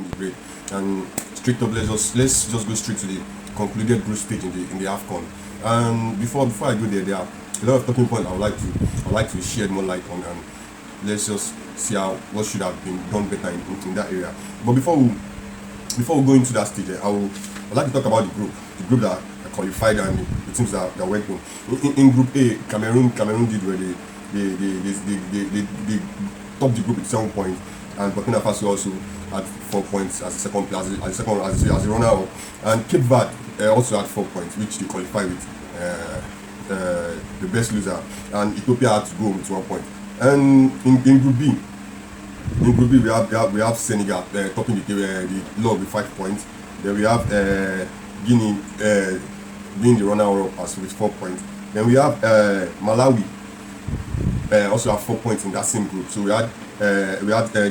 break. And straight up, let's just go straight to the concluded group stage in the Afcon. And before I go there, there are a lot of talking points I would like to shed more light on, and let's just see what should have been done better in that area. But before we go into that stage, I'd like to talk about the group that qualified, and the teams that went in. In Group A, Cameroon did well. They topped the group with 7 points, and Burkina Faso also had 4 points as a runner up, and Cape Verde also had 4 points, which they qualified with the best loser, and Ethiopia had to go with 1 point. And in Group B, we have Senegal topping the log with 5 points. Then we have Guinea being the runner-up as with 4 points. Then we have Malawi also have 4 points in that same group. So we had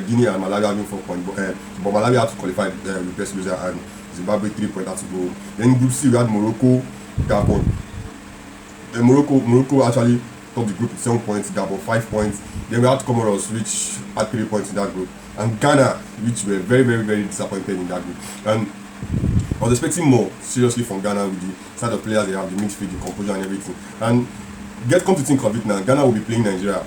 Guinea and Malawi having 4 points, but Malawi had to qualify with best loser, and Zimbabwe 3 points had to go. Then in Group C we had Morocco, Gabon. Morocco actually topped the group with 7 points, Gabon 5 points. Then we had Comoros, which had 3 points in that group, and Ghana, which were very, very, very disappointed in that group. And I was expecting more seriously from Ghana with the side of players they have, the midfield, the composure, and everything. And come to think of it now, Ghana will be playing Nigeria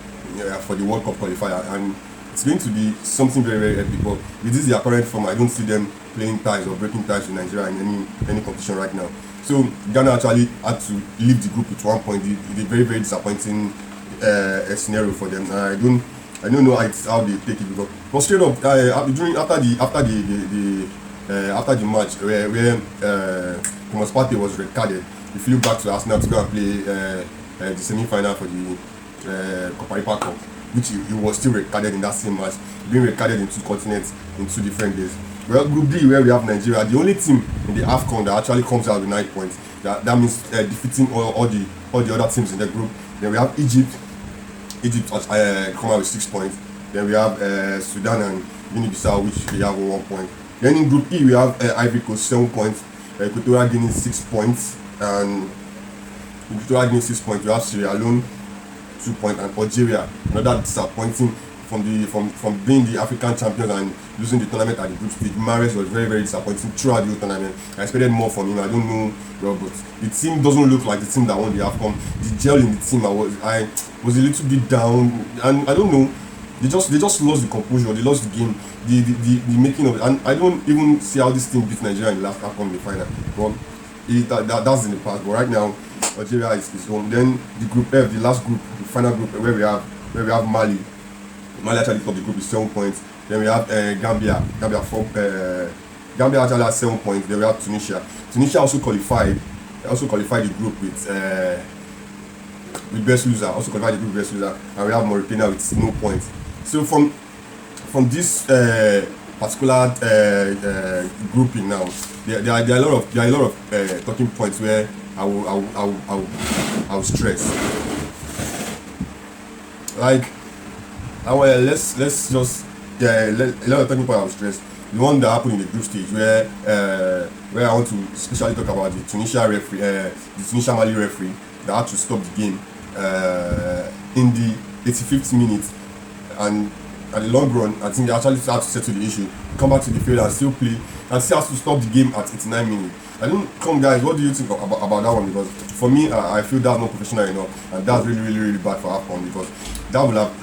for the World Cup qualifier, and it's going to be something very, very epic. But with this their current form, I don't see them playing ties or breaking ties with Nigeria in any competition right now. So Ghana actually had to leave the group with 1 point. It's a very, very disappointing scenario for them. I don't know how they take it, but straight up after the match where Thomas Partey was red carded, he flew back to Arsenal to go and play the semi-final for the Copa Cup, which he was still red carded in that same match, being red carded in 2 continents in 2 different days. Well, Group D, where we have Nigeria, the only team in the Afcon that actually comes out with 9 points. That means defeating all the other teams in the group. Then we have Egypt come out with 6 points. Then we have Sudan and Guinea-Bissau, which they have 1 point. Then in Group E, we have Ivory Coast 7 points, Equatorial Guinea 6 points, and Equatorial Guinea 6 points. We have Sierra Leone 2 points, and Algeria, another disappointing from being the African champions and losing the tournament at the group stage. Mahrez was very, very disappointing throughout the whole tournament. I expected more from him. I don't know, well, but the team doesn't look like the team that won the Afcon. The gel in the team, I was a little bit down, and I don't know. They just lost the composure. They lost the game, the making of it, and I don't even see how this team beat Nigeria in the last Afcon in the final. But that's in the past. But right now, Algeria is home. Then the Group F, the last group, the final group, where we have Mali. Mali actually topped the group with 7 points. Then we have Gambia. Gambia actually has 7 points. Then we have Tunisia. Tunisia also qualified the group with best loser. Also qualified the group with best loser. And we have Mauritania with no points. So from this particular grouping now, there are a lot of talking points where I will stress. Like, let's just a lot of talking points I will stress. The one that happened in the group stage where I want to especially talk about the Tunisia Mali referee that had to stop the game in the 85th minute, and at the long run, I think they actually had to settle the issue, come back to the field and still play, and still has to stop the game at 89 minutes. I don't come, guys. What do you think about that one? Because for me, I feel that's not professional enough, and that's really, really, really bad for Afcon, because that would have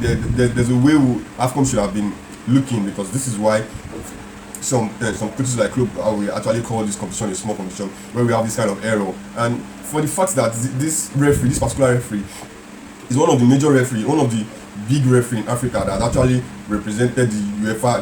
there's a way Afcon should have been looking, because this is why some coaches like Club we actually call this competition a small competition, where we have this kind of error. And for the fact that this particular referee is one of the major referees, one of the big referee in Africa that actually represented the UEFA,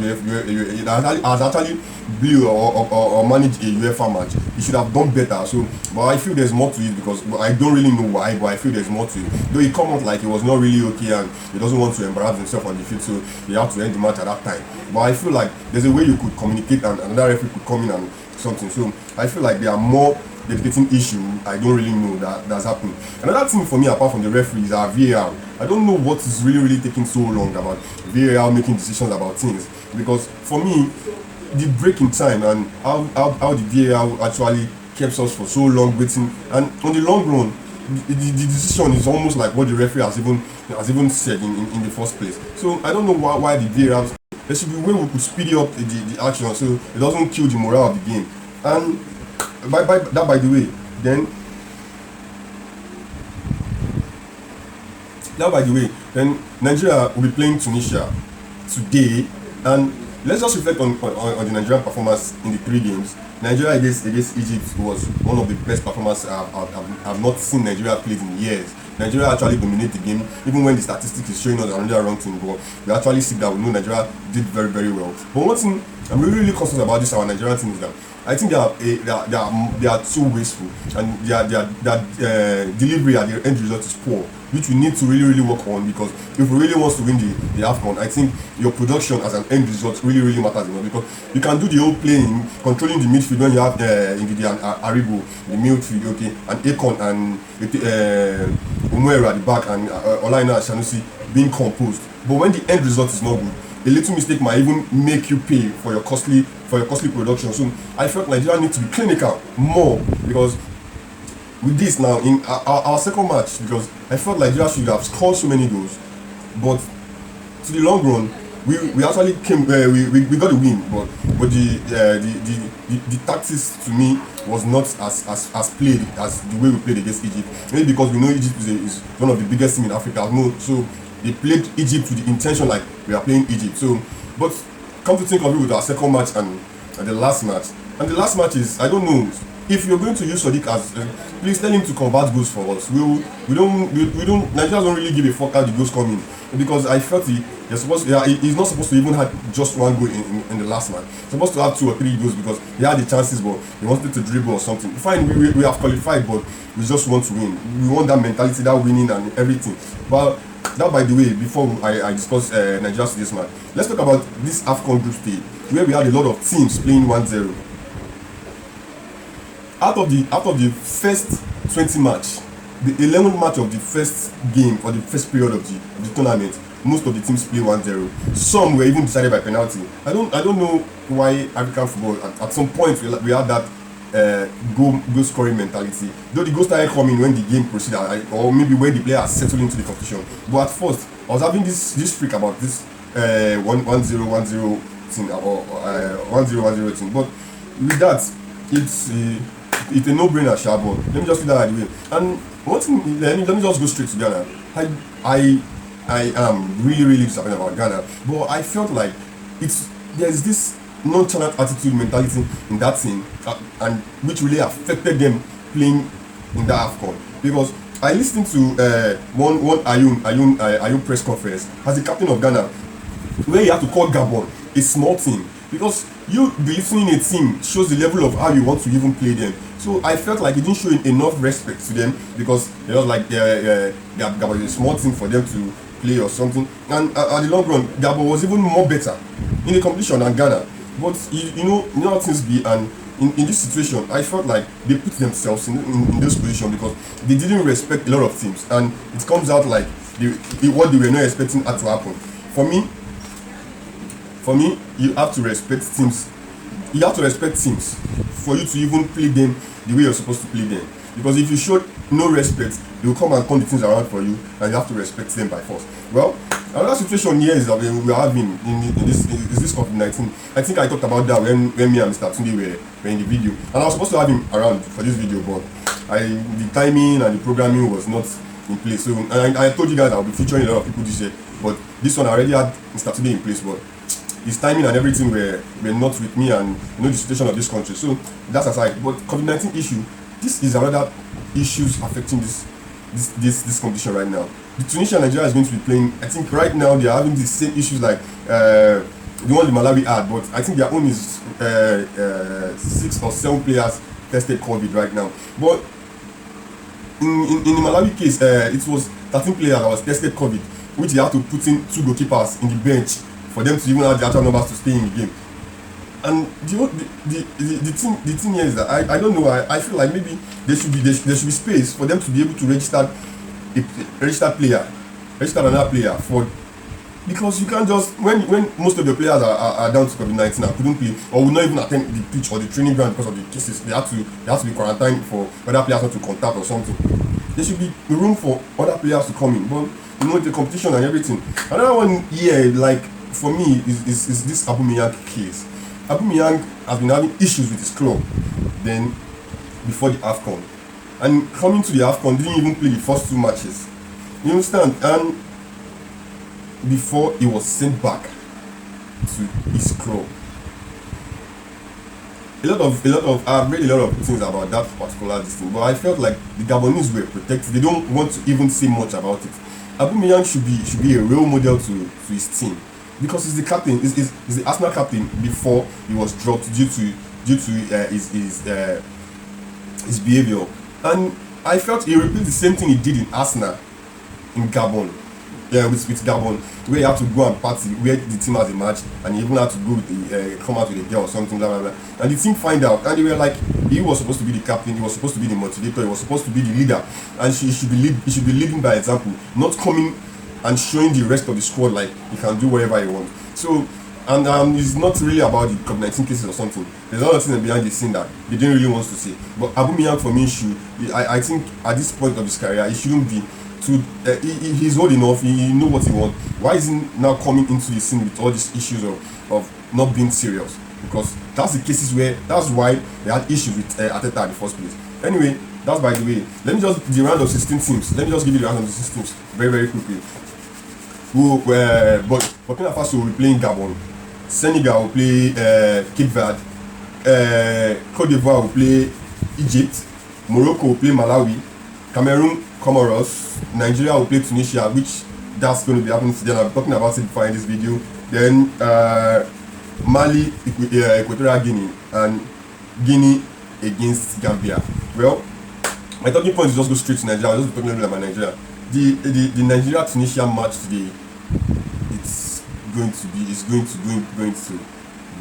that has actually blew or managed a UEFA match. He should have done better. So, but I feel there's more to it, because I don't really know why, but I feel there's more to it. Though he come out like he was not really okay and he doesn't want to embarrass himself on the field, so he had to end the match at that time. But I feel like there's a way you could communicate, and another referee could come in and something. So I feel like there are more dedicating issue I don't really know that's happening. Another thing for me, apart from the referees, are VAR. I don't know what is really taking so long about VAR making decisions about things, because for me, the break in time and how the VAR actually kept us for so long waiting, and on the long run, the decision is almost like what the referee has even said in the first place. So I don't know why the VAR there should be a way we could speed up the action so it doesn't kill the morale of the game. And by the way, then then Nigeria will be playing Tunisia today, and let's just reflect on the Nigerian performance in the three games. Nigeria against Egypt was one of the best performances I've not seen Nigeria played in years. Nigeria actually dominated the game, even when the statistics is showing us another wrong thing. But we actually see that we know Nigeria did very, very well. But one thing I'm really concerned about this our Nigerian team is that I think they are too wasteful, and their delivery at the end result is poor, which we need to really work on, because if we really want to win the Afcon, I think your production as an end result really matters, because you can do the whole playing, controlling the midfield when you have Ndidi and Aribo in the midfield, okay, and Akon and Umuero at the back, and Olaina and Sanusi being composed. But when the end result is not good, a little mistake might even make you pay for your costly production. So I felt Nigeria need to be clinical more, because with this now in our second match, because I felt Nigeria should have scored so many goals, but to the long run we actually came we got a win, but the tactics to me was not as played as the way we played against Egypt. Maybe because we know Egypt is one of the biggest team in Africa. No, so they played Egypt with the intention like we are playing Egypt. So, but come to think of it, with our second match and the last match is, I don't know if you're going to use Sadiq as please tell him to convert goals for us. We don't Nigerians don't really give a fuck how the goals come in, because I felt he's not supposed to even have just one goal in the last match. He's supposed to have 2 or 3 goals, because he had the chances, but he wanted to dribble or something. Fine, we have qualified, but we just want to win. We want that mentality, that winning and everything. But that, by the way, before I discuss Nigeria's this match, let's talk about this Afcon group stage, where we had a lot of teams playing 1-0. Out of the first 20 match, the 11th match of the first game or the first period of the tournament, most of the teams play 1-0. Some were even decided by penalty. I don't know why African football at some point we had that goal scoring mentality. Though the goal started coming when the game proceeded, or maybe when the player settled into the competition. But at first, I was having this freak about this 1-0 thing, or 1-0 thing. But with that, it's a no-brainer, but let me just do that out of the way. And one thing, let me just go straight to Ghana. I am really disappointed about Ghana, but I felt like there's this nonchalant attitude, mentality in that team, and which really affected them playing in the Afcon. Because I listened to one Ayun press conference as the captain of Ghana, where he had to call Gabon a small team, because you believing in a team shows the level of how you want to even play them. So I felt like he didn't show enough respect to them, because it was like Gabon was a small team for them to play or something. And at the long run, Gabon was even more better in the competition than Ghana. But you know how things be, and in this situation, I felt like they put themselves in this position because they didn't respect a lot of teams, and it comes out like what they were not expecting had to happen. For me, you have to respect teams. You have to respect teams for you to even play them the way you're supposed to play them. Because if you show no respect, they will come and turn the things around for you, and you have to respect them by force. Well, another situation here is that we are having in this COVID-19. I think I talked about that when me and Mr. Tunde were in the video, and I was supposed to have him around for this video, but the timing and the programming was not in place. So I told you guys I'll be featuring a lot of people this year, but this one I already had Mr. Tunde in place, but his timing and everything were not with me, and the situation of this country. So that's aside. But COVID-19 issue, this is another issues affecting this competition right now. The Tunisia and Nigeria is going to be playing. I think right now they are having the same issues like the one the Malawi had, but I think their own is 6 or 7 players tested COVID right now. But in the Malawi case, it was 13 players that was tested COVID, which they had to put in 2 goalkeepers in the bench for them to even have the actual numbers to stay in the game. And the thing here is that I don't know. I feel like maybe there should be space for them to be able to register another player for, because you can't just when most of the players are down to COVID-19 and couldn't play or will not even attend the pitch or the training ground because of the cases, they have to be quarantined for other players not to contact or something. There should be room for other players to come in, but the competition and everything. Another one here, like for me is this Aubameyang case. Aubameyang has been having issues with his club then before the Afcon, and coming to the Afcon didn't even play the first 2 matches. You understand? And before he was sent back to his club. I've read a lot of things about that particular thing, but I felt like the Gabonese were protected. They don't want to even say much about it. Aubameyang should be a role model to his team, because he's the captain. He's the Arsenal captain before he was dropped due to his behavior, and I felt he repeated the same thing he did in Arsenal in Gabon. Yeah, with Gabon, where he had to go and party, where the team has a match, and he even had to go with come out with a girl or something, blah blah blah. And the team find out, and they were like, he was supposed to be the captain, he was supposed to be the motivator, he was supposed to be the leader, and he should be leading by example, not coming and showing the rest of the squad like he can do whatever he wants. So, and it's not really about the COVID-19 cases or something. There's other things behind the scene that they didn't really want to say. But Aubameyang for me I think at this point of his career, he shouldn't be. He's old enough, he know what he wants. Why is he now coming into the scene with all these issues of not being serious? Because that's why they had issues with Arteta in the first place. Anyway, that's by the way. Let me just the round of 16 teams. Let me just give you the round of 16 teams very very quickly. But Burkina Faso will play in Gabon. Senegal will play Cape Verde. Cote d'Ivoire will play Egypt. Morocco will play Malawi. Cameroon, Comoros. Nigeria will play Tunisia, which that's going to be happening today. I'm talking about it before in this video. Then Mali, Equatorial Guinea, and Guinea against Gambia. Well, my talking point is just go straight to Nigeria. I'll just be talking a little bit about Nigeria. The Nigeria Tunisia match today, it's going to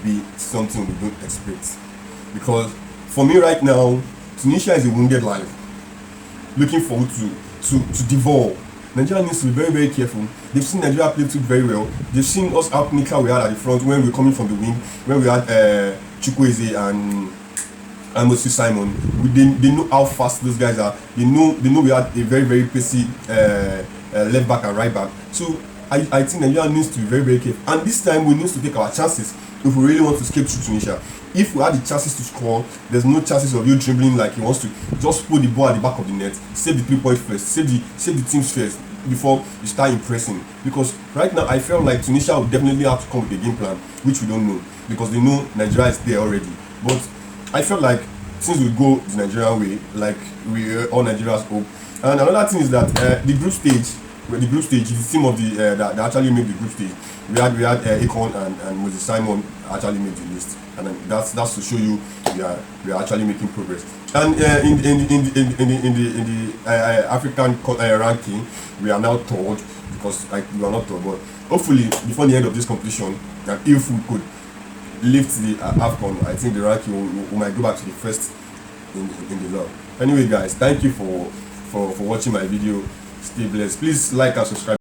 be something we don't expect, because for me right now, Tunisia is a wounded lion looking forward to devour. Nigeria needs to be very very careful. They've seen Nigeria play too very well. They've seen us how clinical we had at the front when we were coming from the wing, when we had Chukwueze and Moses Simon. They know how fast those guys are. They know we had a very very pacey left back and right back. So I think Nigeria needs to be very very careful. And this time we need to take our chances if we really want to escape through Tunisia. If we had the chances to score, there's no chances of you dribbling like he wants to. Just put the ball at the back of the net, save the 3 points first, save the teams first before you start impressing. Because right now I feel like Tunisia will definitely have to come with a game plan, which we don't know, because they know Nigeria is there already. But I felt like since we go the Nigerian way, like we all Nigeria's hope. And another thing is that the group stage is the team of the that actually made the group stage. We had Akon and Moses Simon actually made the list, and then that's to show you we are actually making progress. And in the African ranking, we are now third, because we are not third, but hopefully before the end of this competition, and if we could lift the Afcon, I think the ranking we might go back to the first in the log. Anyway guys, thank you for watching my video. Stay blessed. Please like and subscribe.